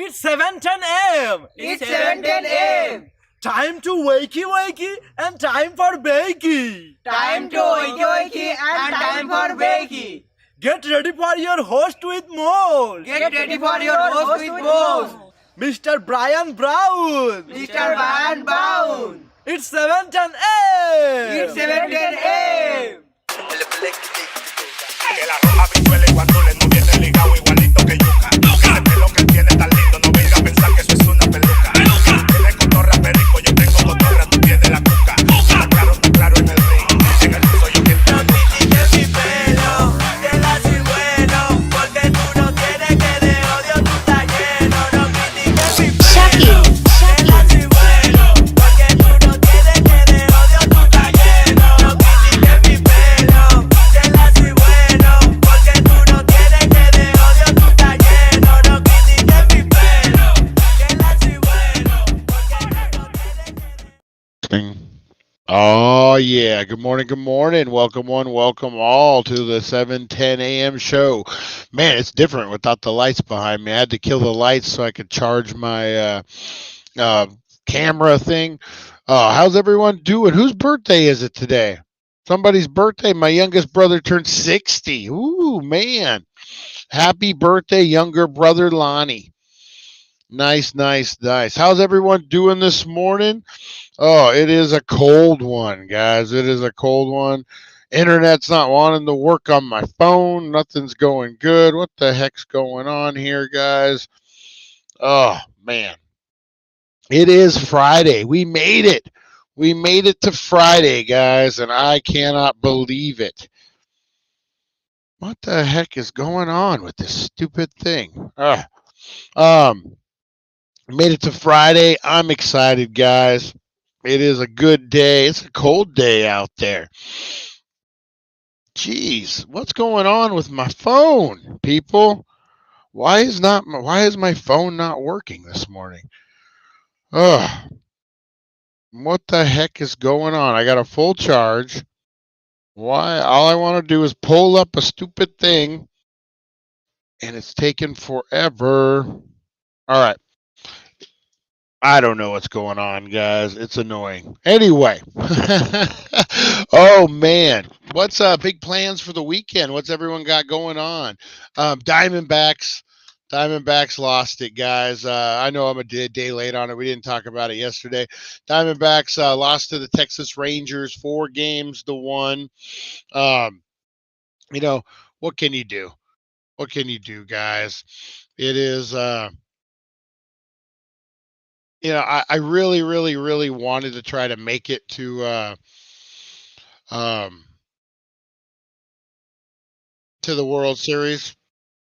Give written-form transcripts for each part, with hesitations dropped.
It's 7:10 a.m. It's 7:10 a.m. Time to wakey wakey and time for bakey. Time to wakey wakey and time for bakey. Get ready for your host with more. Get ready for your host with more. Mr. Brian Brown. Mr. Brian Brown. It's 7:10 a.m. It's 7:10 a.m. Que la roja pichuela y guandule no viene ligado igualito que yuca. Ese pelo que tiene tan lindo, no venga a pensar que eso es una peluca. Tiene cotorra perico, yo tengo cotorra, tú tienes la cuca. Está claro en el ring, en el piso yo quiero. No critiques mi pelo, te la soy bueno, porque tú no tienes que de odio tú estás lleno. No critiques mi pelo, te la soy bueno, porque tú no tienes que de odio tú estás lleno. No critiques mi pelo, te la soy bueno, porque tú no tienes que de odio tú estás lleno. No critiques mi pelo, te la soy bueno, porque tú no tienes que. Oh, yeah. Good morning. Welcome one, welcome all to the 7:10 a.m. show. Man, it's different without the lights behind me. I had to kill the lights so I could charge my camera thing. How's everyone doing? Whose birthday is it today? Somebody's birthday. My youngest brother turned 60. Ooh, man. Happy birthday, younger brother Lonnie. Nice. How's everyone doing this morning? Oh, it is a cold one, guys. It is a cold one. Internet's not wanting to work on my phone. Nothing's going good. What the heck's going on here, guys? Oh, man. It is Friday. We made it. We made it to Friday, guys, and I cannot believe it. What the heck is going on with this stupid thing? Made it to Friday. I'm excited, guys. It is a good day. It's a cold day out there. Jeez, what's going on with my phone, people? Why is my phone not working this morning? Ugh. What the heck is going on? I got a full charge. Why? All I want to do is pull up a stupid thing, and it's taking forever. All right. I don't know what's going on, guys. It's annoying. Anyway. Oh, man. What's big plans for the weekend? What's everyone got going on? Diamondbacks Diamondbacks lost it, guys. I know I'm a day late on it. We didn't talk about it yesterday. Diamondbacks lost to the Texas Rangers 4-1. You know, what can you do? What can you do, guys? It is, I really, really, really wanted to try to make it um, to the World Series.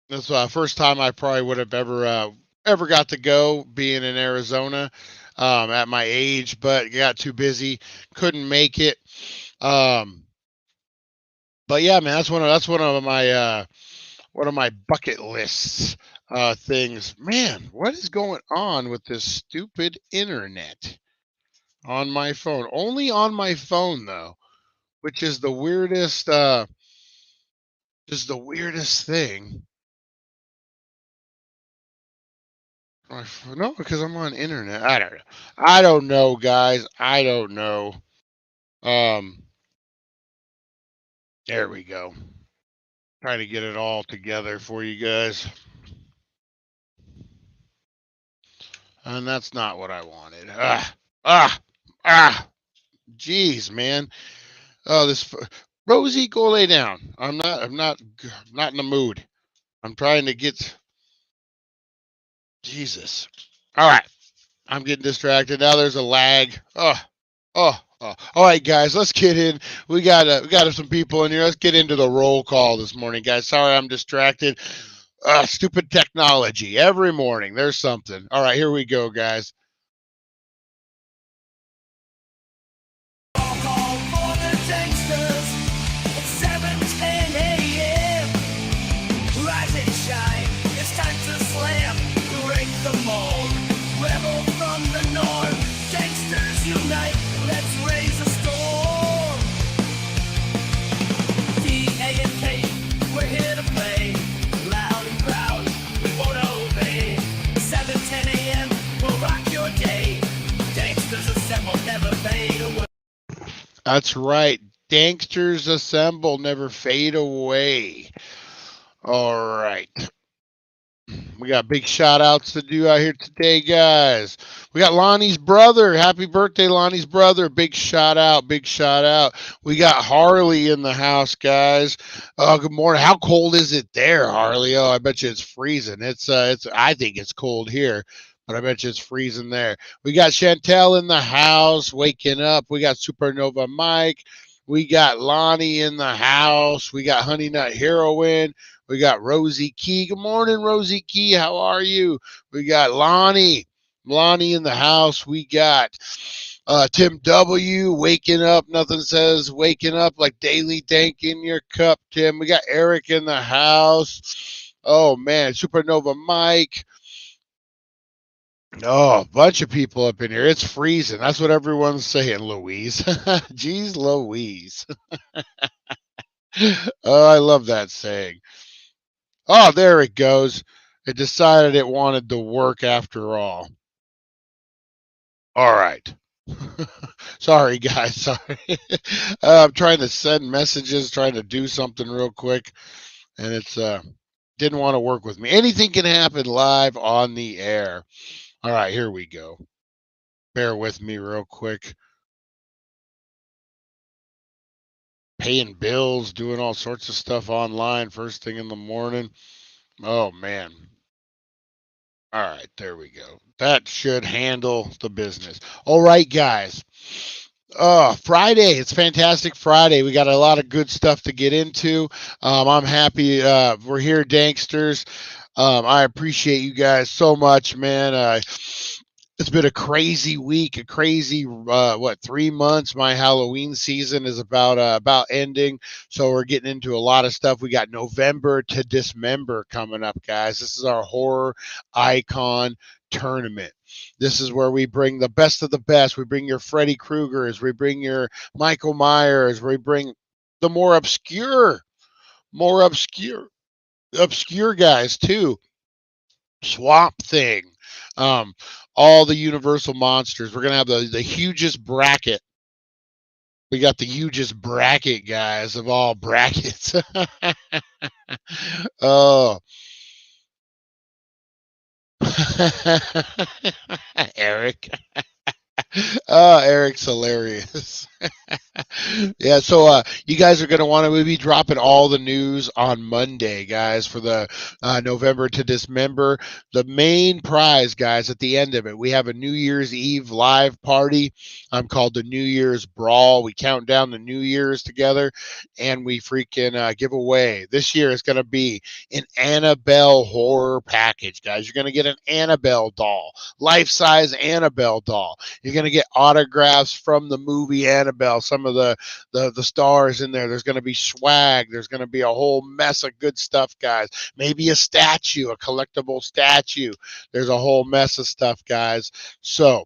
That's the first time I probably would have ever got to go, being in Arizona at my age, but got too busy, couldn't make it. But yeah, man, that's one of my bucket lists things. Man, what is going on with this stupid internet on my phone? Only on my phone though, which is the weirdest thing. No, because I'm on internet. I don't know. I don't know, guys. I don't know. Um, there we go. Trying to get it all together for you guys. And that's not what I wanted. Jeez, man. Oh, Rosie, go lay down. I'm not in the mood. I'm trying to get. Jesus. All right. I'm getting distracted now. There's a lag. Oh. All right, guys, let's get in. We got some people in here. Let's get into the roll call this morning, guys. Sorry, I'm distracted. Stupid technology. Every morning, there's something. All right, here we go, guys. Roll call for the Danksters. It's 7:10 a.m. Rise and shine. It's time to slam. Break the mold. Rebel from the north. Danksters unite. Let's raise a storm. D-A-N-K. We're here to play. Loud and proud. We won't obey. 7:10 a.m. We'll rock your day. Danksters assemble. Never fade away. That's right. Danksters assemble, never fade away. All right. We got big shout outs to do out here today, guys. We got Lonnie's brother. Happy birthday, Lonnie's brother. Big shout out. Big shout out. We got Harley in the house, guys. Good morning. How cold is it there, Harley? Oh, I bet you it's freezing. I think it's cold here, but I bet you it's freezing there. We got Chantel in the house, waking up. We got Supernova Mike. We got Lonnie in the house. We got Honey Nut Heroine. We got Rosie Key. Good morning, Rosie Key. How are you? We got Lonnie in the house. We got Tim W. waking up. Nothing says waking up like daily dank in your cup, Tim. We got Eric in the house. Oh, man. Supernova Mike. Oh, a bunch of people up in here. It's freezing. That's what everyone's saying, Louise. Jeez Louise. Oh, I love that saying. Oh, there it goes. It decided it wanted to work after all. All right. Sorry, guys. Sorry. I'm trying to send messages, trying to do something real quick, and it's didn't want to work with me. Anything can happen live on the air. All right, here we go. Bear with me real quick. Paying bills, doing all sorts of stuff online first thing in the morning. Oh, man. All right, there we go. That should handle the business. All right, guys. Friday. It's Fantastic Friday. We got a lot of good stuff to get into. I'm happy we're here, Danksters. I appreciate you guys so much, man. It's been a crazy week, a crazy 3 months. My Halloween season is about ending, so we're getting into a lot of stuff. We got November to Dismember coming up, guys. This is our horror icon tournament. This is where we bring the best of the best. We bring your Freddy Kruegers, we bring your Michael Myers, we bring the more obscure guys too. Swamp Thing, all the Universal monsters. We're gonna have the hugest bracket. We got the hugest bracket, guys, of all brackets. Oh, Eric. Eric's hilarious. Yeah, so you guys are going to want to be dropping all the news on Monday, guys, for the November to Dismember. The main prize, guys, at the end of it, we have a New Year's Eve live party called the New Year's Brawl. We count down the New Year's together, and we freaking give away. This year is going to be an Annabelle horror package, guys. You're going to get an Annabelle doll, life-size Annabelle doll. You're going to get autographs from the movie Annabelle, some of the stars in there. There's going to be swag. There's going to be a whole mess of good stuff, guys. Maybe a statue, a collectible statue. There's a whole mess of stuff, guys. So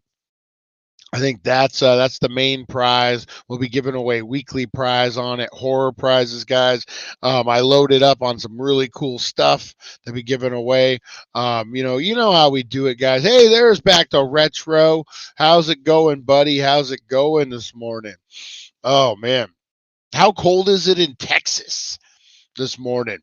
I think that's the main prize. We'll be giving away weekly prize on it, horror prizes, guys. I loaded up on some really cool stuff to be given away. You know how we do it, guys. Hey, there's back to Retro. How's it going, buddy? How's it going this morning? Oh man, how cold is it in Texas this morning?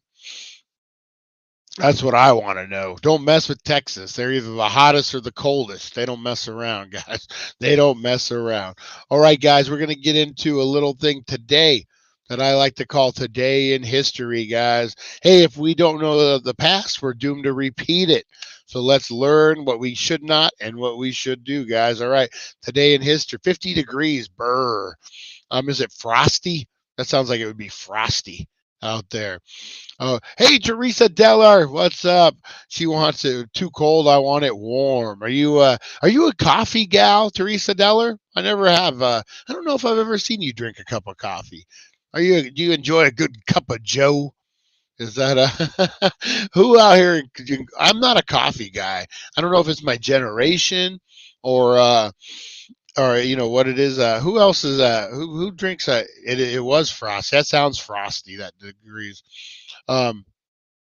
That's what I want to know. Don't mess with Texas. They're either the hottest or the coldest. They don't mess around, guys. They don't mess around. All right, guys, we're going to get into a little thing today that I like to call Today in History, guys. Hey, if we don't know the past, we're doomed to repeat it. So let's learn what we should not and what we should do, guys. All right, Today in History, 50 degrees, brr. Is it frosty? That sounds like it would be frosty out there. Hey, Teresa Deller, what's up? She wants it too cold. I want it warm. Are you a coffee gal, Teresa Deller? I never have. I don't know if I've ever seen you drink a cup of coffee. Do you enjoy a good cup of Joe? Is that who out here? I'm not a coffee guy. I don't know if it's my generation or what it is. Who else is who drinks it was frosty. That sounds frosty, that degrees.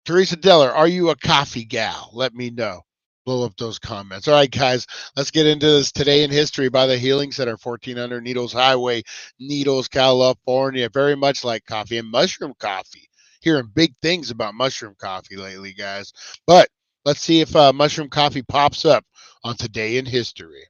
Teresa Deller, are you a coffee gal? Let me know. Blow up those comments. All right, guys, let's get into this Today in History by the Healing Center, 1400 Needles Highway, Needles, California. Very much like coffee and mushroom coffee. Hearing big things about mushroom coffee lately, guys. But let's see if mushroom coffee pops up on Today in History.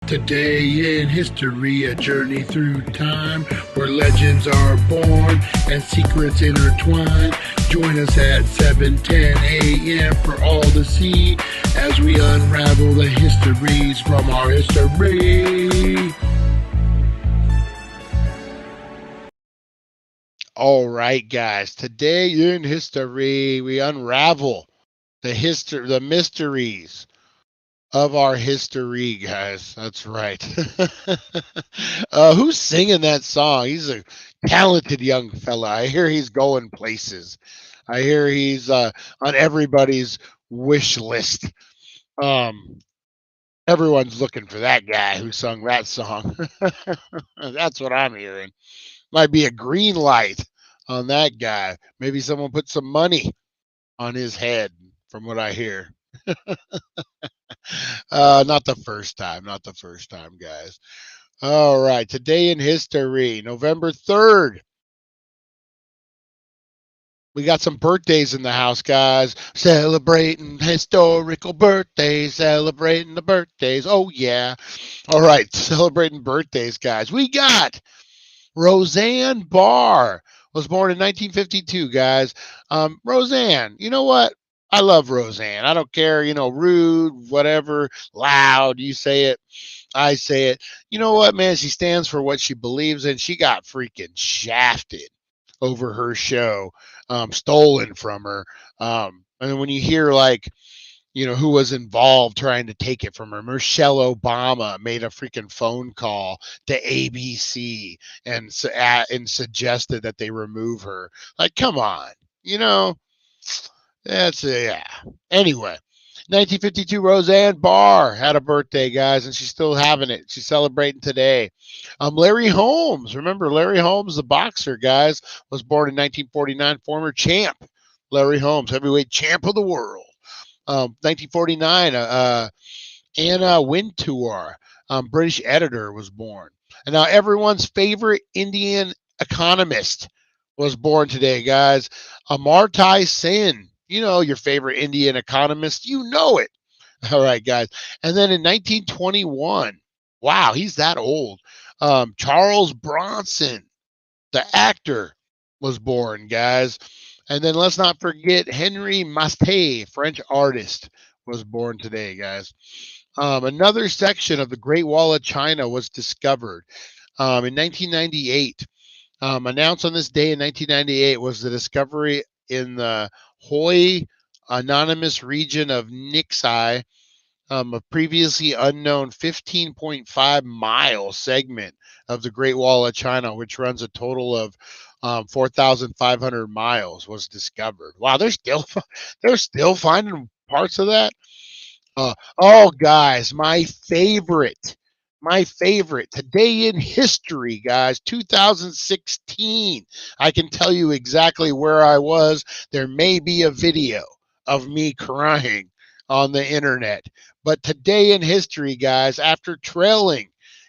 Today in history, a journey through time where legends are born and secrets intertwine. Join us at 7:10 a.m. for all to see as we unravel the histories from our history. All right, guys. Today in history, we unravel the mysteries of our history, guys. That's right. Who's singing that song? He's a talented young fella. I hear he's going places. I hear he's on everybody's wish list. Everyone's looking for that guy who sung that song. That's what I'm hearing. Might be a green light on that guy. Maybe someone put some money on his head, from what I hear. Not the first time, guys. All right, Today in History, November 3rd. We got some birthdays in the house, guys. Celebrating historical birthdays, celebrating the birthdays. Oh, yeah. All right, celebrating birthdays, guys. We got Roseanne Barr, was born in 1952, guys. Roseanne, you know what? I love Roseanne. I don't care, rude, whatever, loud, you say it, I say it. You know what, man? She stands for what she believes in. She got freaking shafted over her show, stolen from her. And when you hear, who was involved trying to take it from her, Michelle Obama made a freaking phone call to ABC and suggested that they remove her. Like, come on, That's yeah. Anyway, 1952, Roseanne Barr had a birthday, guys, and she's still having it. She's celebrating today. Larry Holmes, remember Larry Holmes, the boxer, guys, was born in 1949. Former champ, Larry Holmes, heavyweight champ of the world. 1949, Anna Wintour, British editor, was born. And now everyone's favorite Indian economist was born today, guys. Amartya Sen. You know, your favorite Indian economist. You know it. All right, guys. And then in 1921, wow, he's that old. Charles Bronson, the actor, was born, guys. And then let's not forget Henry Masté, French artist, was born today, guys. Another section of the Great Wall of China was discovered in 1998. Announced on this day in 1998 was the discovery in the Hoi anonymous region of Nixai, a previously unknown 15.5 mile segment of the Great Wall of China, which runs a total of 4,500 miles, was discovered. Wow, they're still finding parts of that. Oh, guys, my favorite today in history, guys, 2016. I can tell you exactly where I was. There may be a video of me crying on the internet, but today in history, guys, after trailing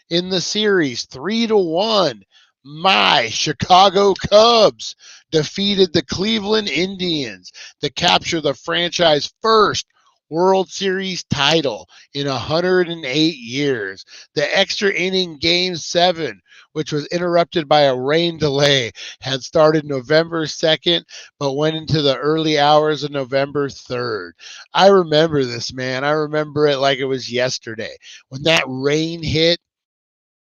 in the series 3-1, my Chicago Cubs defeated the Cleveland Indians to capture the franchise first World Series title in 108 years. The extra inning Game 7, which was interrupted by a rain delay, had started November 2nd, but went into the early hours of November 3rd. I remember this, man. I remember it like it was yesterday. When that rain hit,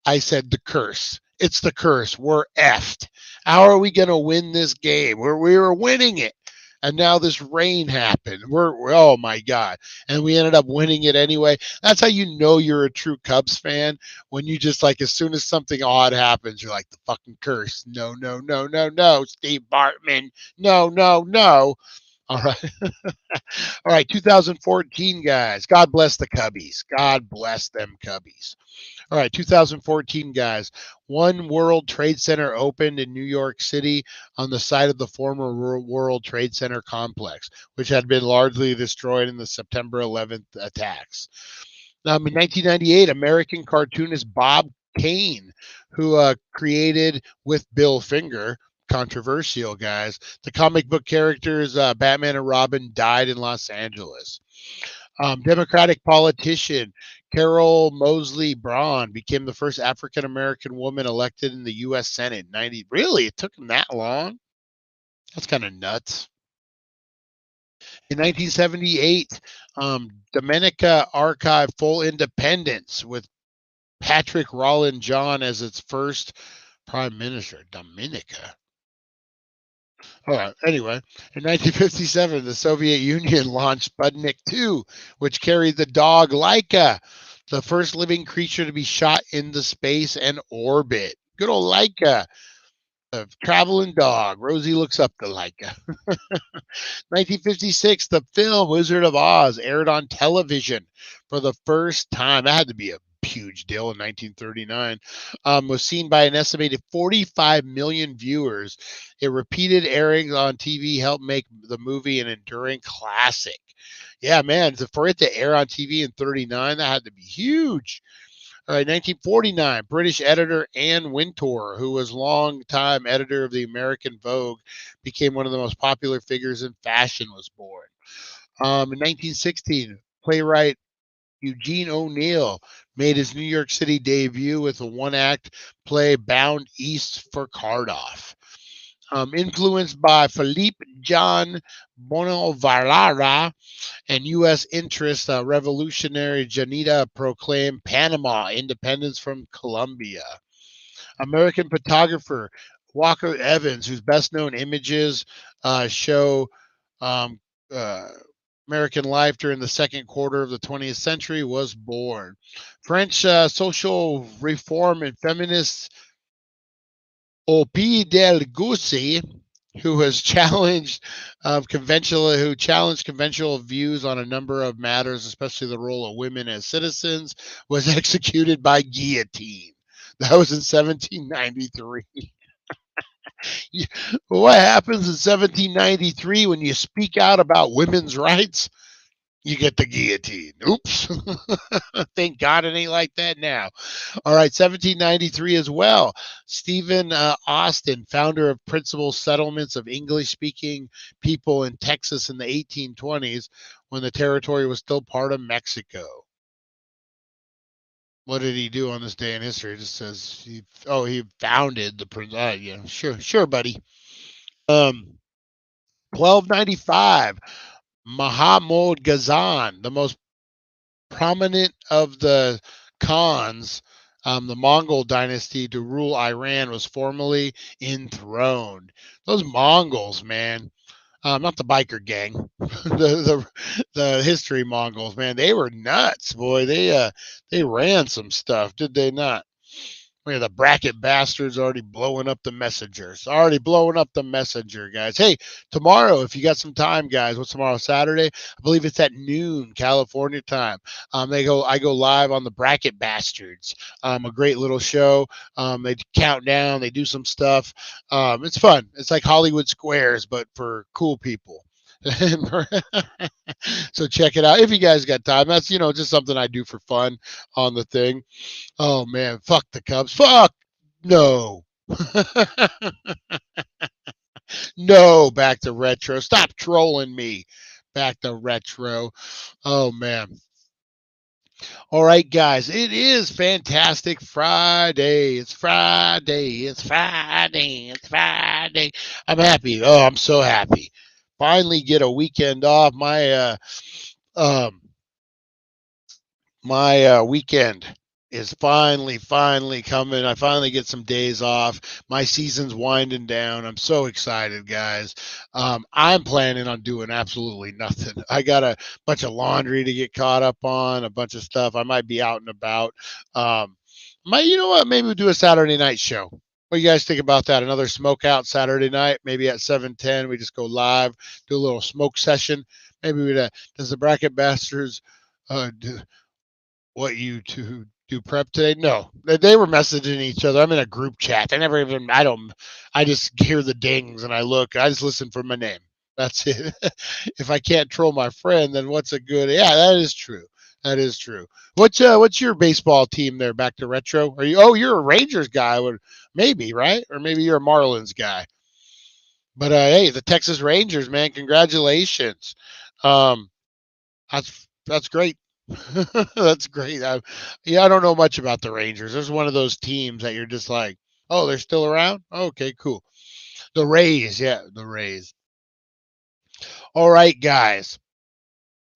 I said, the curse. It's the curse. We're effed. How are we going to win this game? We were winning it. And now this rain happened. We're oh my God. And we ended up winning it anyway. That's how you know you're a true Cubs fan. When you just like, as soon as something odd happens, you're like, the fucking curse. No, no, no, no, no. Steve Bartman. No, no, no. All right. All right. 2014, guys. God bless the Cubbies. God bless them Cubbies. All right, 2014, guys. One World Trade Center opened in New York City on the site of the former World Trade Center complex, which had been largely destroyed in the September 11th attacks. In 1998, American cartoonist Bob Kane, who created with Bill Finger, controversial, guys, the comic book characters Batman and Robin, died in Los Angeles. Democratic politician Carol Moseley Braun became the first African American woman elected in the U.S. Senate. 90. Really? It took him that long? That's kind of nuts. In 1978, Dominica archived full independence with Patrick Rollin John as its first prime minister. Dominica. All right. Anyway, in 1957, the Soviet Union launched Sputnik 2, which carried the dog Laika, the first living creature to be shot into space and orbit. Good old Laika, a traveling dog. Rosie looks up to Laika. 1956, the film Wizard of Oz aired on television for the first time. That had to be a huge deal in 1939. Was seen by an estimated 45 million viewers. It repeated airings on TV helped make the movie an enduring classic. Yeah, man, for it to air on TV in 39, that had to be huge. All right, 1949, British editor Anne Wintour, who was longtime editor of the American Vogue, became one of the most popular figures in fashion, was born. In 1916, playwright Eugene O'Neill made his New York City debut with a one-act play Bound East for Cardiff. Influenced by Philippe John Bonavara and U.S. interests, revolutionary Janita proclaimed Panama independence from Colombia. American photographer Walker Evans, whose best-known images show American life during the second quarter of the 20th century, was born. French social reform and feminist Opi Del Gussi, who challenged conventional views on a number of matters, especially the role of women as citizens, was executed by guillotine. That was in 1793. What happens in 1793 when you speak out about women's rights? you get the guillotine. Oops. Thank God it ain't like that now. All right, 1793 as well. Stephen Austin, founder of Principal Settlements of English-speaking people in Texas in the 1820s when the territory was still part of Mexico. What did he do on this day in history? It just says he founded the yeah, sure, buddy. 1295, Mahmoud Ghazan, the most prominent of the Khans, the Mongol dynasty to rule Iran, was formally enthroned. Those Mongols, man, not the biker gang, the history Mongols, man, they were nuts, boy. They ran some stuff, did they not? The bracket bastards already blowing up the messengers. Already blowing up the messenger, guys. Hey, tomorrow, if you got some time, guys, what's tomorrow? Saturday? I believe it's at noon, California time. I go live on the bracket bastards. A great little show. They count down, they do some stuff. It's fun. It's like Hollywood Squares, but for cool people. So check it out if you guys got time. That's just something I do for fun on the thing. Oh man, fuck the Cubs. Fuck no. No, back to retro. Stop trolling me. Back to retro. Oh man. All right, guys. It is Fantastic Friday. It's Friday. It's Friday. It's Friday. I'm happy. Oh, I'm so happy. Finally get a weekend off. My weekend is finally coming. I finally get some days off. My season's winding down. I'm so excited, guys. I'm planning on doing absolutely nothing. I got a bunch of laundry to get caught up on, a bunch of stuff. I might be out and about. You know what? Maybe we'll do a Saturday night show. What do you guys think about that? Another smoke out Saturday night, maybe at 7:10. We just go live, do a little smoke session. Maybe does the Bracket Bastards do what you to do prep today? No, they were messaging each other. I'm in a group chat. They never even. I just hear the dings and I look. I just listen for my name. That's it. If I can't troll my friend, then what's a good? Yeah, that is true. That is true. What's your baseball team there? Back to retro. Are you? Oh, you're a Rangers guy. Maybe, right? Or maybe you're a Marlins guy. But hey, the Texas Rangers, man, congratulations. That's great. That's great. I don't know much about the Rangers. There's one of those teams that you're just like, oh, they're still around? Okay, cool. The Rays, yeah, the Rays. All right, guys.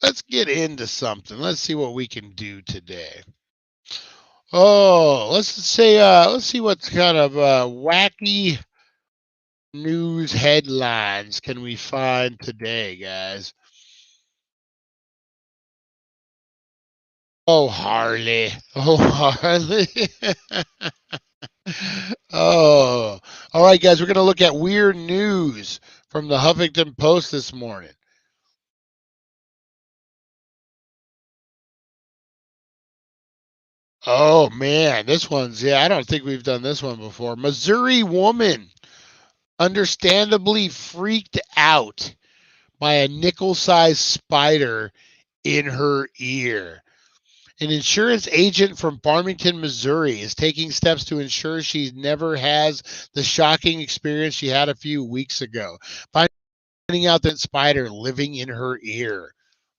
Let's get into something. Let's see what we can do today. Oh, let's see what kind of wacky news headlines can we find today, guys. Oh, Harley. Oh, Harley. Oh, all right, guys. We're going to look at weird news from the Huffington Post this morning. Oh, man. This one's, I don't think we've done this one before. Missouri woman understandably freaked out by a nickel-sized spider in her ear. An insurance agent from Farmington, Missouri is taking steps to ensure she never has the shocking experience she had a few weeks ago, finding out that spider living in her ear.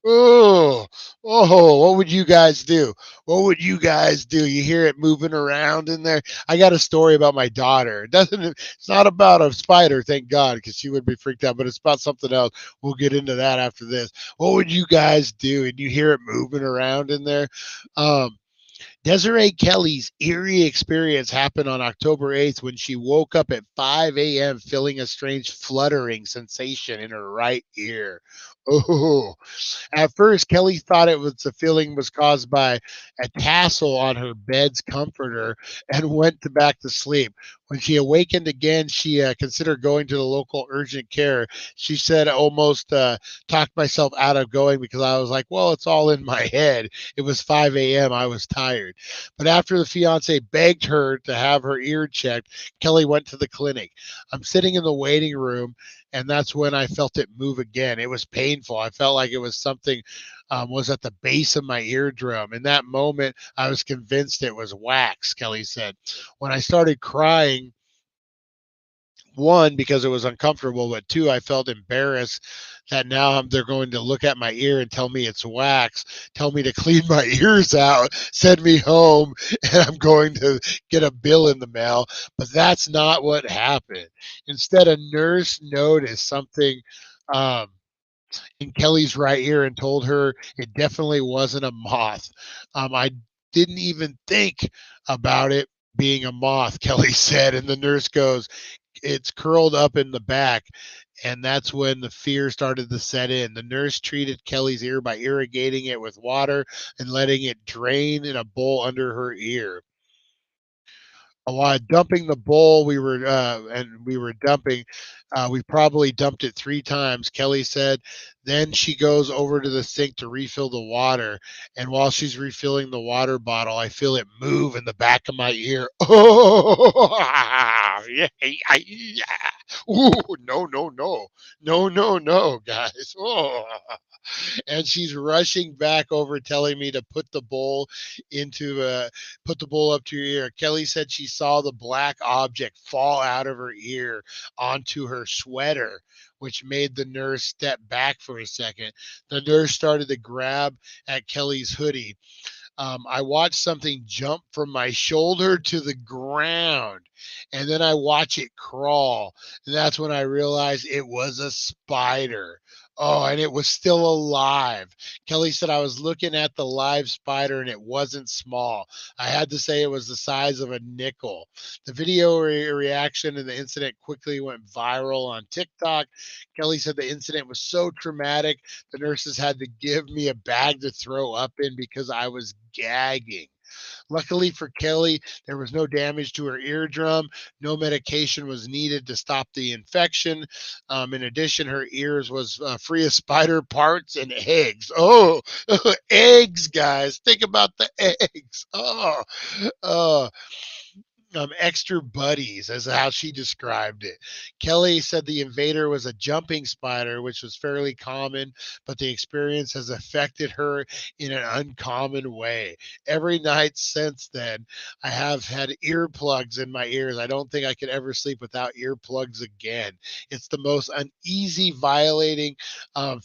Oh, what would you guys do? What would you guys do? You hear it moving around in there. I got a story about my daughter. It's not about a spider, thank God, because she would be freaked out, but it's about something else. We'll get into that after this. What would you guys do? And you hear it moving around in there. Desiree Kelly's eerie experience happened on October 8th when she woke up at 5 a.m. feeling a strange fluttering sensation in her right ear. Oh, at first, Kelly thought the feeling was caused by a tassel on her bed's comforter and went back to sleep. When she awakened again, she considered going to the local urgent care. She said, almost talked myself out of going because I was like, well, it's all in my head. It was 5 a.m. I was tired. But after the fiance begged her to have her ear checked, Kelly went to the clinic. I'm sitting in the waiting room, and that's when I felt it move again. It was painful painful. I felt like it was something was at the base of my eardrum. In that moment, I was convinced it was wax, Kelly said. When I started crying, one, because it was uncomfortable, but two, I felt embarrassed that now they're going to look at my ear and tell me it's wax, tell me to clean my ears out, send me home, and I'm going to get a bill in the mail. But that's not what happened. Instead, a nurse noticed something in Kelly's right ear and told her it definitely wasn't a moth. I didn't even think about it being a moth, Kelly said. And the nurse goes, it's curled up in the back. And that's when the fear started to set in. The nurse treated Kelly's ear by irrigating it with water and letting it drain in a bowl under her ear. While dumping the bowl, we were dumping. We probably dumped it 3 times, Kelly said. Then she goes over to the sink to refill the water. And while she's refilling the water bottle, I feel it move in the back of my ear. Oh, yeah, yeah. Ooh, no, no, no. No, no, no, guys. Oh. And she's rushing back over, telling me to put the bowl up to your ear. Kelly said she saw the black object fall out of her ear onto her sweater, which made the nurse step back for a second. The nurse started to grab at Kelly's hoodie. I watched something jump from my shoulder to the ground, and then I watch it crawl. And that's when I realized it was a spider. Oh, and it was still alive. Kelly said I was looking at the live spider and it wasn't small. I had to say it was the size of a nickel. The video reaction to the incident quickly went viral on TikTok. Kelly said the incident was so traumatic, the nurses had to give me a bag to throw up in because I was gagging. Luckily for Kelly, there was no damage to her eardrum. No medication was needed to stop the infection. In addition, her ears was free of spider parts and eggs. Oh, eggs, guys. Think about the eggs. Oh, extra buddies, as how she described it. Kelly said the invader was a jumping spider, which was fairly common, but the experience has affected her in an uncommon way. Every night since then, I have had earplugs in my ears. I don't think I could ever sleep without earplugs again. It's the most uneasy, violating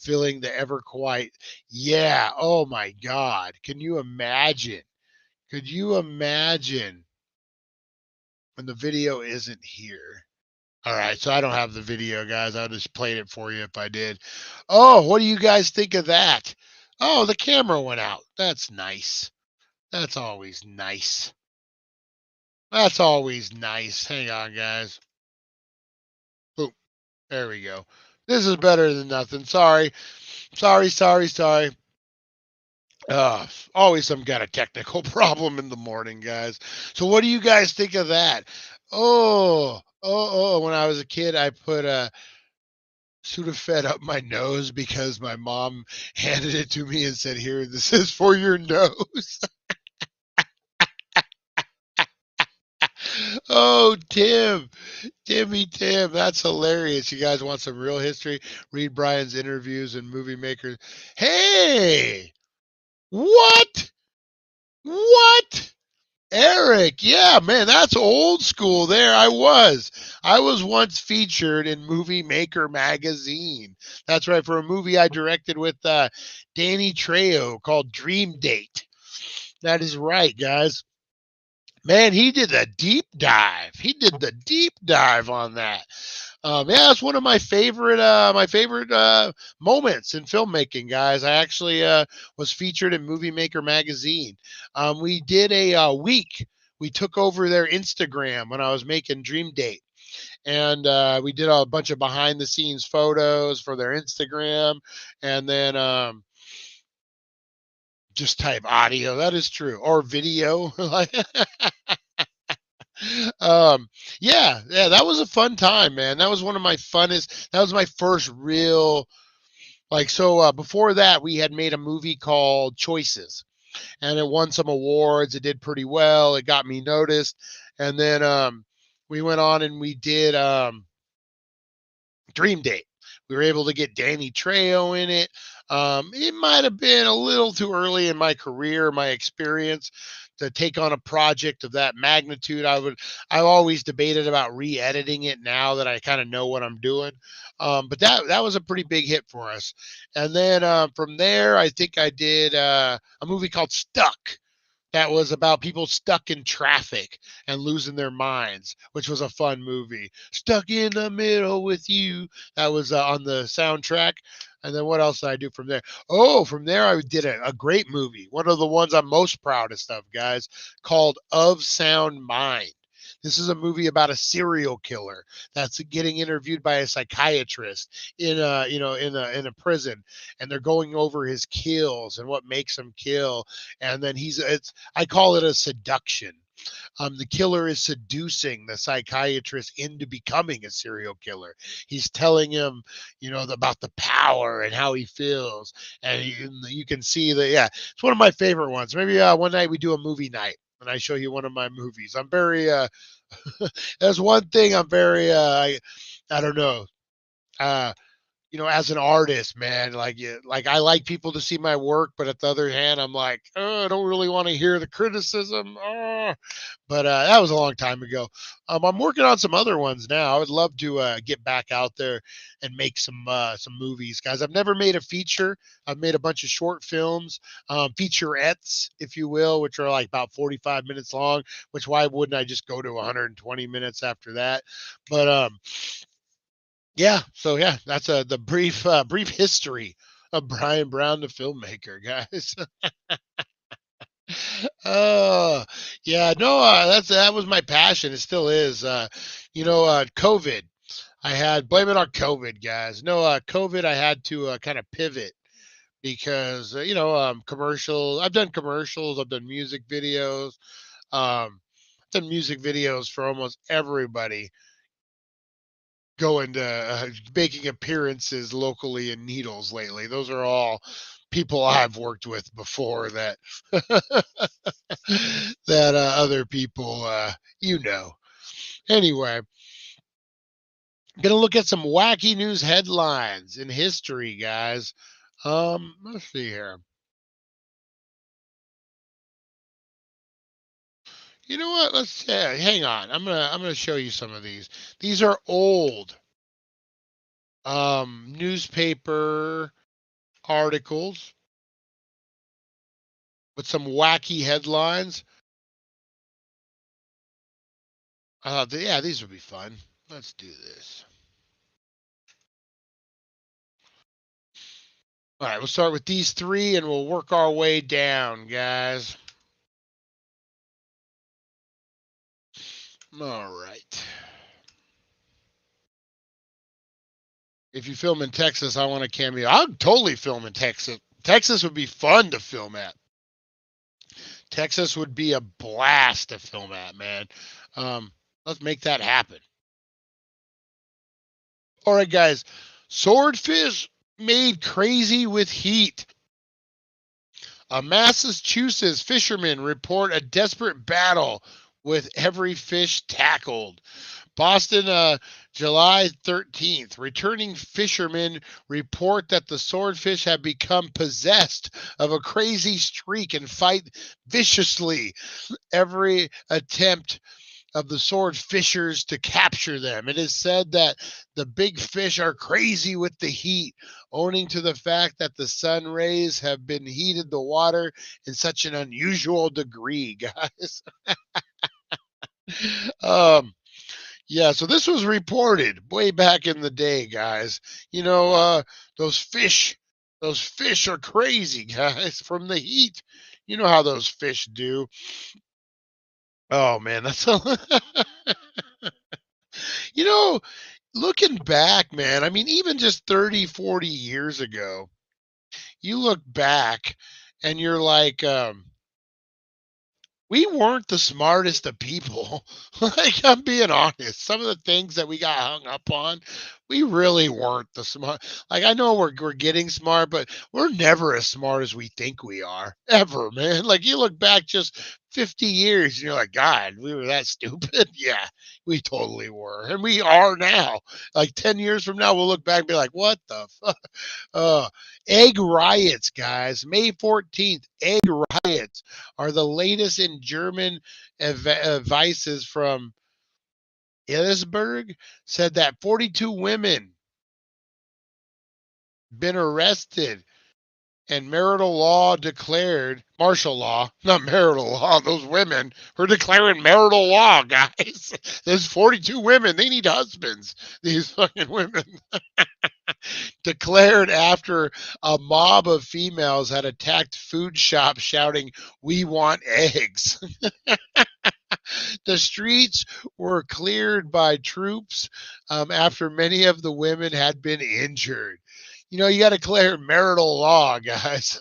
feeling to ever quite. Yeah. Oh my God. Can you imagine? Could you imagine? And the video isn't here. All right, so I don't have the video, guys. I just played it for you if I did. Oh, what do you guys think of that? Oh, the camera went out. That's nice. That's always nice. That's always nice. Hang on, guys. Boom. There we go. This is better than nothing. Sorry. Sorry. Always some kind of technical problem in the morning, guys. So what do you guys think of that? When I was a kid, I put a Sudafed up my nose because my mom handed it to me and said, here, this is for your nose. Oh, Tim, that's hilarious. You guys want some real history? Read Brian's interviews and movie makers. Hey, what? Eric, yeah, man, that's old school there. I was once featured in Movie Maker magazine. That's right, for a movie I directed with Danny Trejo called Dream Date. That is right, guys. Man, he did the deep dive. On that. Yeah, that's one of my favorite moments in filmmaking, guys. I actually was featured in Movie Maker magazine. We did a week. We took over their Instagram when I was making Dream Date, and we did a bunch of behind the scenes photos for their Instagram, and then just type audio. That is true, or video. Yeah, that was a fun time, man. That was one of my funnest. That was my first real, before that, we had made a movie called Choices, and it won some awards. It did pretty well. It got me noticed. And then we went on and we did Dream Date. We were able to get Danny Trejo in it. It might have been a little too early in my career, my experience, to take on a project of that magnitude. I've always debated about re-editing it now that I kind of know what I'm doing. But that was a pretty big hit for us. And then from there, I think I did a movie called Stuck. That was about people stuck in traffic and losing their minds, which was a fun movie. Stuck in the middle with you. That was on the soundtrack. And then what else did I do from there? Oh, from there I did a great movie. One of the ones I'm most proudest of, guys, called Of Sound Mind. This is a movie about a serial killer that's getting interviewed by a psychiatrist in a prison, and they're going over his kills and what makes him kill. And then I call it a seduction. The killer is seducing the psychiatrist into becoming a serial killer. He's telling him, about the power and how he feels. And you can see that, yeah, it's one of my favorite ones. Maybe one night we do a movie night and I show you one of my movies. I'm very, that's one thing I'm very, I don't know. As an artist, man, like I like people to see my work, but at the other hand, I'm like, oh, I don't really want to hear the criticism. Oh. But that was a long time ago. I'm working on some other ones now. I would love to get back out there and make some movies, guys. I've never made a feature. I've made a bunch of short films, featurettes, if you will, which are like about 45 minutes long. Which why wouldn't I just go to 120 minutes after that? But yeah, so yeah, that's the brief history of Brian Brown, the filmmaker, guys. Yeah, no, that was my passion. It still is. COVID. Blame it on COVID, guys. No, COVID. I had to kind of pivot because commercials. I've done commercials. I've done music videos. I've done music videos for almost everybody. Going to making appearances locally in Needles lately. Those are all people I've worked with before that that other people Anyway, gonna look at some wacky news headlines in history, guys. Let's see here. You know what? Let's hang on. I'm gonna show you some of these. These are old newspaper articles with some wacky headlines. Yeah, these would be fun. Let's do this. All right, we'll start with these three and we'll work our way down, guys. All right. If you film in Texas, I want a cameo. I'll totally film in Texas. Texas would be fun to film at. Texas would be a blast to film at, man. Let's make that happen. All right, guys. Swordfish made crazy with heat. A Massachusetts fishermen report a desperate battle with every fish tackled. Boston, July 13th. Returning fishermen report that the swordfish have become possessed of a crazy streak and fight viciously every attempt of the swordfishers to capture them. It is said that the big fish are crazy with the heat, owing to the fact that the sun rays have been heated the water in such an unusual degree, guys. Yeah, so this was reported way back in the day, guys. Those fish are crazy, guys, from the heat. You know how those fish do. Oh man, that's looking back, man. I mean, even just 30, 40 years ago, you look back and you're like, we weren't the smartest of people. Like, I'm being honest. Some of the things that we got hung up on we really weren't the smart. Like, I know we're getting smart, but we're never as smart as we think we are, ever, man. Like, you look back just 50 years and you're like, God, we were that stupid. Yeah, we totally were. And we are now. Like 10 years from now, we'll look back and be like, what the fuck? Uh, Egg riots, guys. May 14th, egg riots are the latest in German vices from Ellisberg, said that 42 women been arrested and marital law declared, martial law, not marital law. Those women were declaring marital law, guys. There's 42 women. They need husbands, these fucking women. Declared after a mob of females had attacked food shops shouting, "We want eggs." The streets were cleared by troops after many of the women had been injured. You know, you got to declare marital law, guys.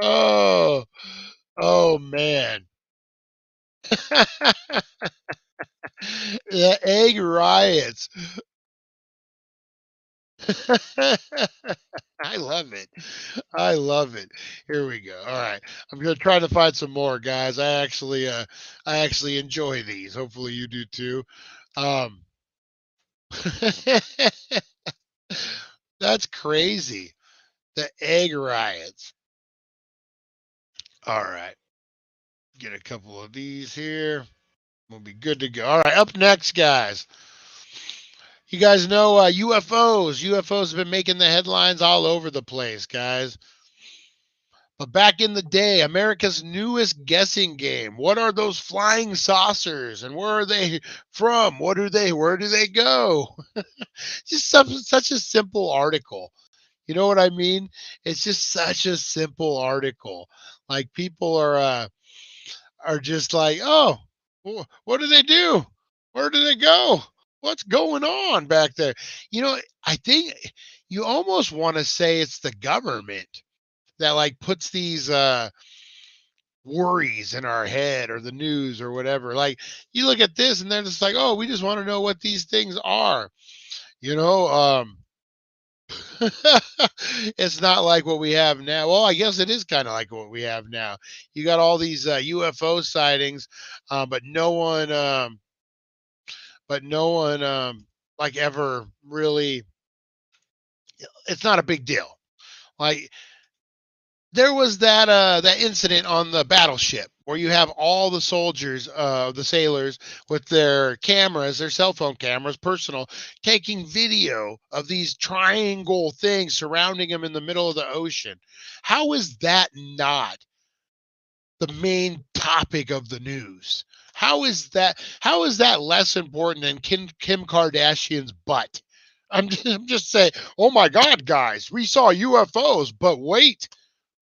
Oh, oh man. The egg riots. I love it. I love it. Here we go. All right. I'm gonna try to find some more, guys. I actually enjoy these. Hopefully you do too. Um That's crazy. The egg riots. All right. Get a couple of these here. We'll be good to go. All right. Up next, guys. You guys know UFOs. UFOs have been making the headlines all over the place, guys. But back in the day, America's newest guessing game. What are those flying saucers and where are they from? Where do they go? Just such a simple article. You know what I mean? It's just such a simple article. Like people are just like, "Oh, what do they do? Where do they go? What's going on back there?" You know, I think you almost want to say it's the government that like puts these worries in our head or the news or whatever. Like you look at this and they're just like, "Oh, we just want to know what these things are." You know, it's not like what we have now. Well, I guess it is kind of like what we have now. You got all these UFO sightings, but no one like ever really. It's not a big deal. Like there was that incident on the battleship where you have all the soldiers, the sailors with their cameras, their cell phone cameras, personal, taking video of these triangle things surrounding them in the middle of the ocean. How is that not the main topic of the news? How is that less important than Kim Kardashian's butt? I'm just saying, oh my God, guys, we saw UFOs, but wait,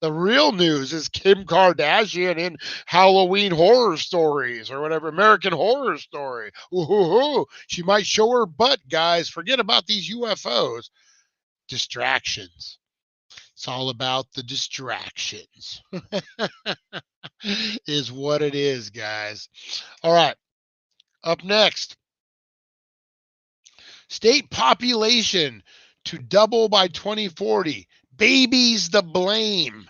the real news is Kim Kardashian in Halloween Horror Stories or whatever, American Horror Story. Ooh, she might show her butt, guys. Forget about these UFOs. Distractions. It's all about the distractions, is what it is, guys. All right. Up next, state population to double by 2040. Babies the blame.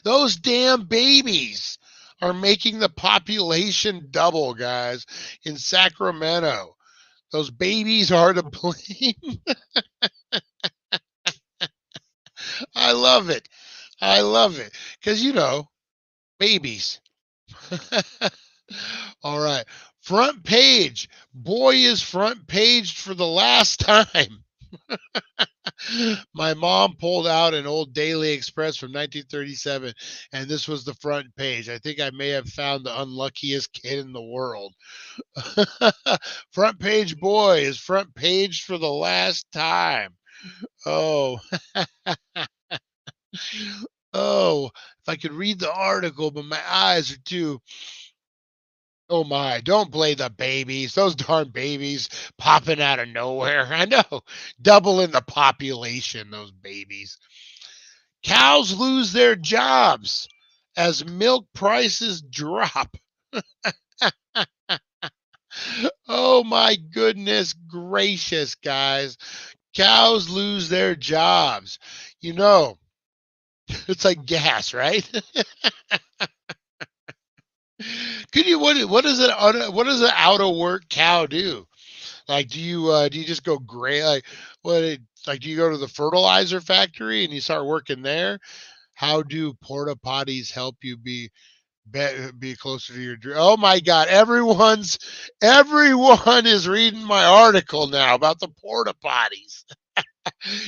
Those damn babies are making the population double, guys, in Sacramento. Those babies are to blame. I love it. I love it. Because, you know, babies. All right. Front page. Boy is front paged for the last time. My mom pulled out an old Daily Express from 1937, and this was the front page. I think I may have found the unluckiest kid in the world. Front page boy is front page for the last time. Oh. Oh, if I could read the article, but my eyes are too. Oh my, don't play the babies. Those darn babies popping out of nowhere. I know. Doubling the population, those babies. Cows lose their jobs as milk prices drop. Oh my goodness gracious, guys. Cows lose their jobs. You know, it's like gas, right? Could you what does an out of work cow do? Like do you just go gray like do you go to the fertilizer factory and you start working there? How do porta potties help you be closer to your dream? Oh my God, everyone is reading my article now about the porta potties.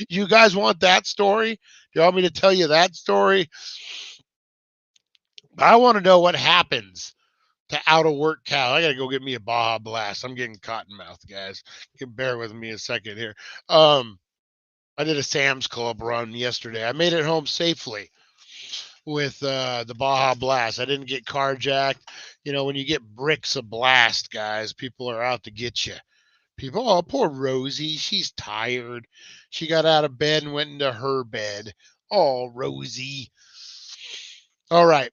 You guys want that story? Do you want me to tell you that story? I want to know what happens to out of work cow. I gotta go get me a Baja Blast. I'm getting cotton mouth, guys. You can bear with me a second here. I did a Sam's Club run yesterday. I made it home safely with the Baja Blast. I didn't get carjacked. You know, when you get bricks of blast, guys, people are out to get you. People, oh, poor Rosie. She's tired. She got out of bed and went into her bed. Oh, Rosie. All right.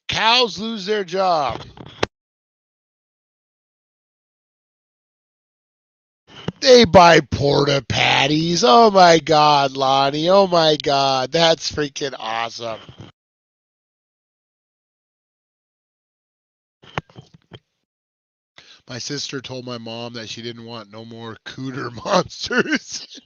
Cows lose their job. They buy porta patties. Oh my God, Lonnie. Oh my God. That's freaking awesome. My sister told my mom that she didn't want no more cooter monsters.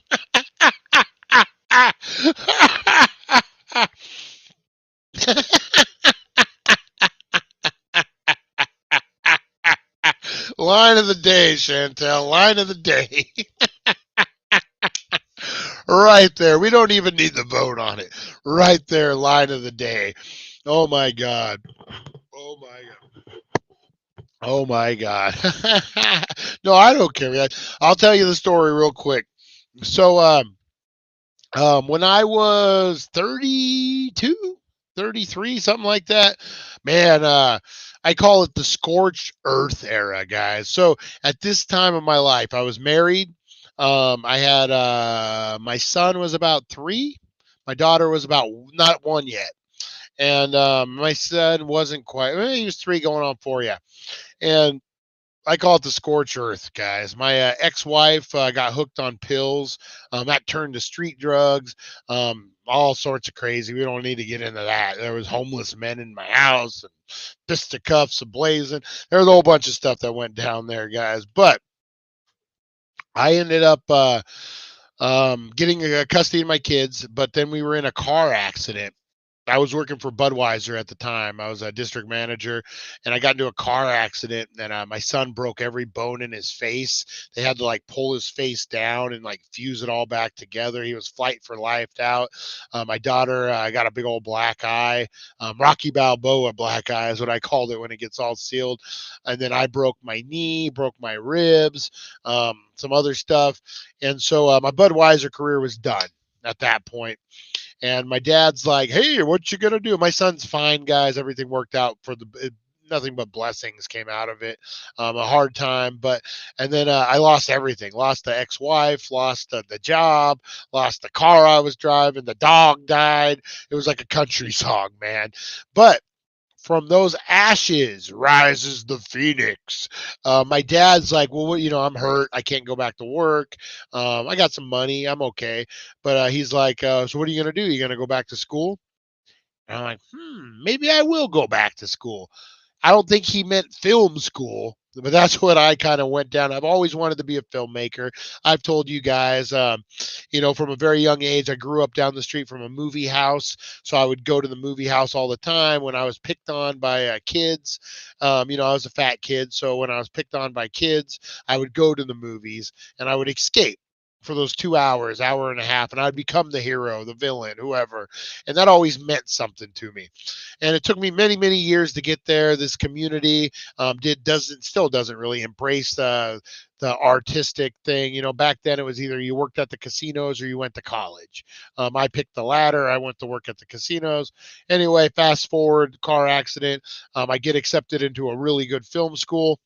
Line of the day, Chantel. Line of the day. Right there. We don't even need the vote on it. Right there, line of the day. Oh my God. Oh my God. Oh my God. No, I don't care. I'll tell you the story real quick. So, when I was 32, 33, something like that, man, I call it the scorched earth era, guys. So at this time of my life, I was married. I had my son was about 3, my daughter was about not 1 yet, and my son wasn't quite. Well, he was 3 going on 4, yeah. And I call it the scorch earth, guys. My ex-wife got hooked on pills. That turned to street drugs, all sorts of crazy. We don't need to get into that. There was homeless men in my house and fisticuffs ablazing. There was a whole bunch of stuff that went down there, guys. But I ended up getting custody of my kids. But then we were in a car accident. I was working for Budweiser at the time. I was a district manager, and I got into a car accident, and my son broke every bone in his face. They had to like pull his face down and like fuse it all back together. He was flight for life out. My daughter got a big old black eye. Rocky Balboa black eye is what I called it when it gets all sealed. And then I broke my knee, broke my ribs, some other stuff. And so my Budweiser career was done at that point. And my dad's like, "Hey, what you gonna do?" My son's fine, guys. Everything worked out for nothing but blessings came out of it. A hard time, and then I lost everything. Lost the ex-wife, lost the job, lost the car I was driving. The dog died. It was like a country song, man. But from those ashes rises the phoenix. My dad's like, well, I'm hurt. I can't go back to work. I got some money. I'm okay. But he's like, so what are you going to do? You going to go back to school? And I'm like, maybe I will go back to school. I don't think he meant film school, but that's what I kind of went down. I've always wanted to be a filmmaker. I've told you guys, from a very young age, I grew up down the street from a movie house. So I would go to the movie house all the time. When I was picked on by kids, I was a fat kid. So when I was picked on by kids, I would go to the movies and I would escape for those 2 hours, hour and a half, and I'd become the hero, the villain, whoever. And that always meant something to me. And it took me many, many years to get there. This community still doesn't really embrace the artistic thing. Back then it was either you worked at the casinos or you went to college. I picked the latter. I went to work at the casinos. Anyway, fast forward, car accident. I get accepted into a really good film school.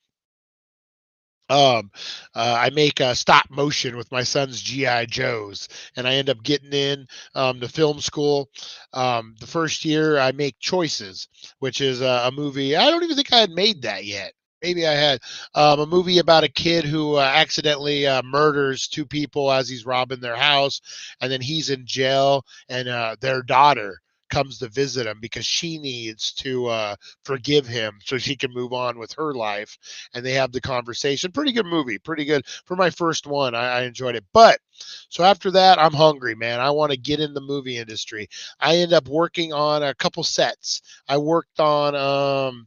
I make a stop motion with my son's GI Joes, and I end up getting in to film school. The first year I make Choices, which is a movie. I don't even think I had made that yet. Maybe I had a movie about a kid who accidentally murders two people as he's robbing their house, and then he's in jail, and their daughter comes to visit him because she needs to forgive him so she can move on with her life, and they have the conversation. Pretty good movie, pretty good for my first one. I enjoyed it. But so after that, I'm hungry, man. I want to get in the movie industry. I end up working on a couple sets. I worked on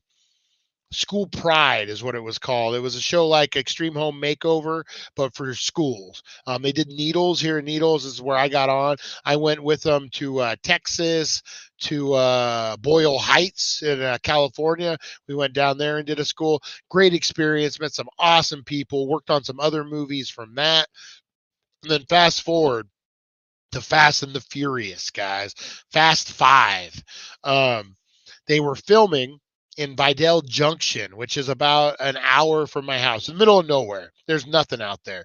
School Pride is what it was called. It was a show like Extreme Home Makeover, but for schools. They did Needles here in Needles is where I got on. I went with them to Texas, to Boyle Heights in California. We went down there and did a school. Great experience. Met some awesome people. Worked on some other movies from that. And then fast forward to Fast and the Furious, guys. Fast 5. They were filming in Vidal Junction, which is about an hour from my house, in the middle of nowhere. There's nothing out there.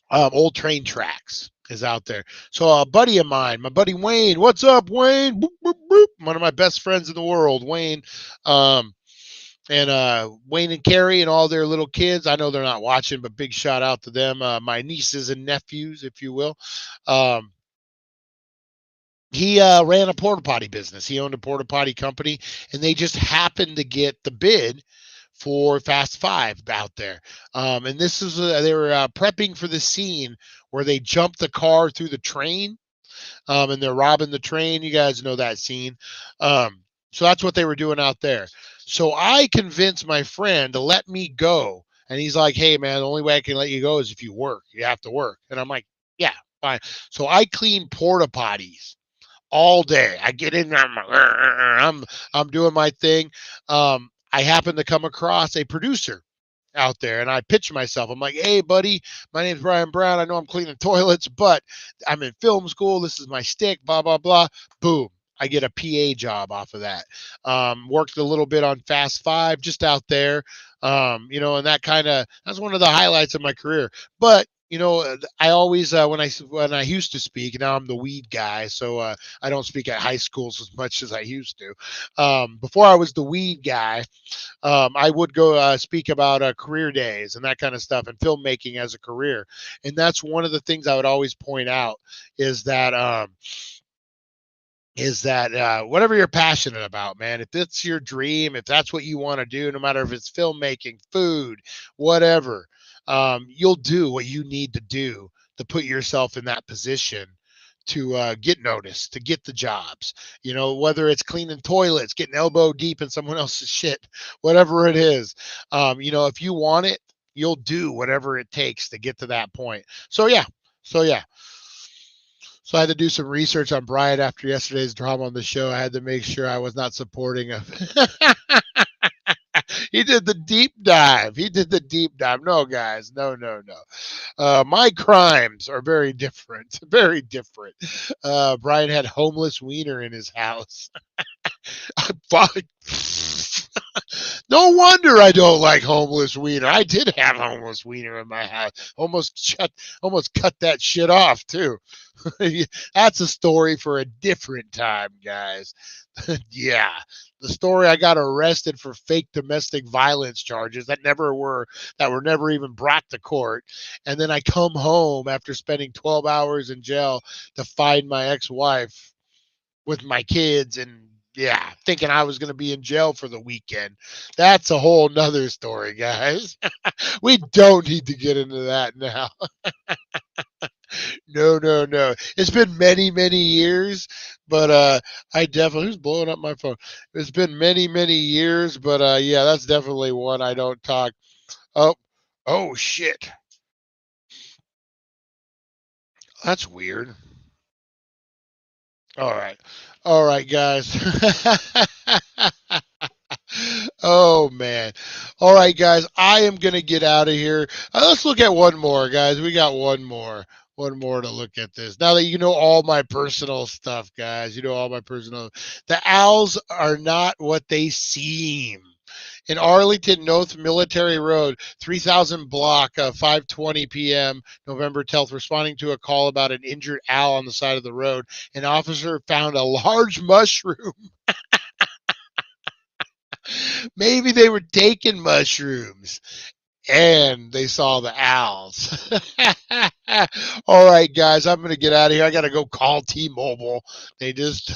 Old train tracks is out there. So a buddy of mine, my buddy Wayne, what's up, Wayne? Boop, boop, boop. One of my best friends in the world, Wayne. And Wayne and Carrie and all their little kids. I know they're not watching, but big shout out to them. My nieces and nephews, if you will. He ran a porta potty business. He owned a porta potty company, and they just happened to get the bid for Fast 5 out there. And this is they were prepping for the scene where they jump the car through the train, and they're robbing the train. You guys know that scene. So that's what they were doing out there. So I convinced my friend to let me go, and he's like, "Hey, man, the only way I can let you go is if you work. You have to work." And I'm like, "Yeah, fine." So I clean porta potties all day. I get in there, I'm doing my thing. I happen to come across a producer out there, and I pitch myself. I'm like, "Hey, buddy, my name's Brian Brown. I know I'm cleaning toilets, but I'm in film school. This is my stick, blah, blah, blah." Boom. I get a PA job off of that. Worked a little bit on Fast 5 just out there. And that's one of the highlights of my career. But I always when I used to speak, now I'm the weed guy, so I don't speak at high schools as much as I used to. Before I was the weed guy, I would go speak about career days and that kind of stuff, and filmmaking as a career. And that's one of the things I would always point out is that whatever you're passionate about, man, if it's your dream, if that's what you want to do, no matter if it's filmmaking, food, whatever, you'll do what you need to do to put yourself in that position to get noticed, to get the jobs, whether it's cleaning toilets, getting elbow deep in someone else's shit, whatever it is. If you want it, you'll do whatever it takes to get to that point. So yeah. So I had to do some research on Brian after yesterday's drama on the show. I had to make sure I was not supporting him. He did the deep dive. No, guys. No. My crimes are very different. Very different. Brian had homeless wiener in his house. No wonder I don't like homeless wiener. I did have homeless wiener in my house. Almost cut that shit off too. That's a story for a different time, guys. Yeah. The story, I got arrested for fake domestic violence charges that were never even brought to court. And then I come home after spending 12 hours in jail to find my ex-wife with my kids, and thinking I was going to be in jail for the weekend. That's a whole nother story, guys. We don't need to get into that now. No. It's been many, many years, but I definitely, who's blowing up my phone? It's been many, many years, but that's definitely one I don't talk. Oh shit. That's weird. All right, guys. Oh man. All right, guys. I am gonna get out of here. Let's look at one more, guys. We got one more to look at this. Now that you know all my personal stuff, guys, the owls are not what they seem. In Arlington, North Military Road, 3000 block, 5:20 p.m., November 10th, responding to a call about an injured owl on the side of the road. An officer found a large mushroom Maybe they were taking mushrooms and they saw the owls. All right, guys, I'm going to get out of here. I got to go call T-Mobile. They just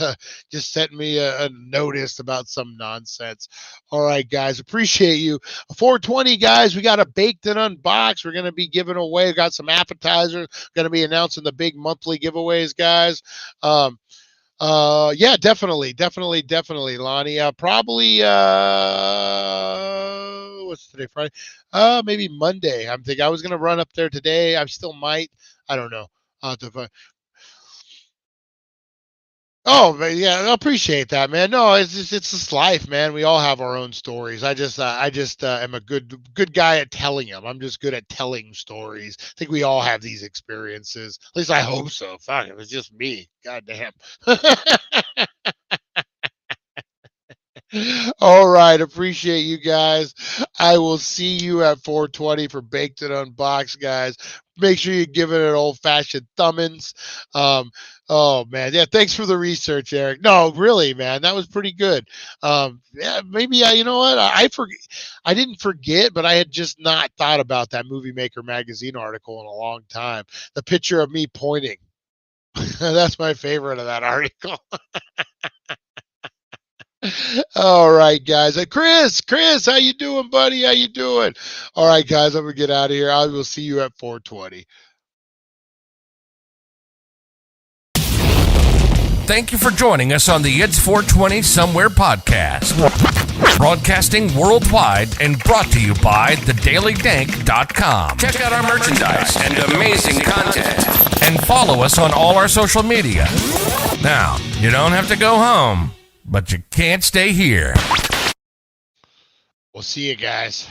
sent me a notice about some nonsense. All right, guys, appreciate you. 420, guys, we got a baked and unboxed. We're going to be giving away. Got some appetizers. Going to be announcing the big monthly giveaways, guys. Yeah, definitely, Lonnie. Probably what's today, Friday? Maybe Monday. I'm thinking I was gonna run up there today. I still might. I don't know. Oh, but yeah, I appreciate that, man. No, it's just life, man. We all have our own stories. I just am a good guy at telling them. I'm just good at telling stories. I think we all have these experiences. At least I hope so. Fuck, it was just me. God damn. All right, appreciate you guys. I will see you at 420 for Baked and Unboxed, guys. Make sure you give it an old-fashioned thumbins. Oh man, yeah. Thanks for the research, Eric. No, really, man, that was pretty good. Yeah, maybe you know what? I didn't forget, but I had just not thought about that Movie Maker magazine article in a long time. The picture of me pointing. That's my favorite of that article. All right, guys. Chris, how you doing, buddy? How you doing? All right, guys, I'm gonna get out of here. I will see you at 420. Thank you for joining us on the It's 420 Somewhere podcast. Broadcasting worldwide and brought to you by thedailydank.com. Check out our merchandise and amazing content. And follow us on all our social media. Now, you don't have to go home, but you can't stay here. We'll see you guys.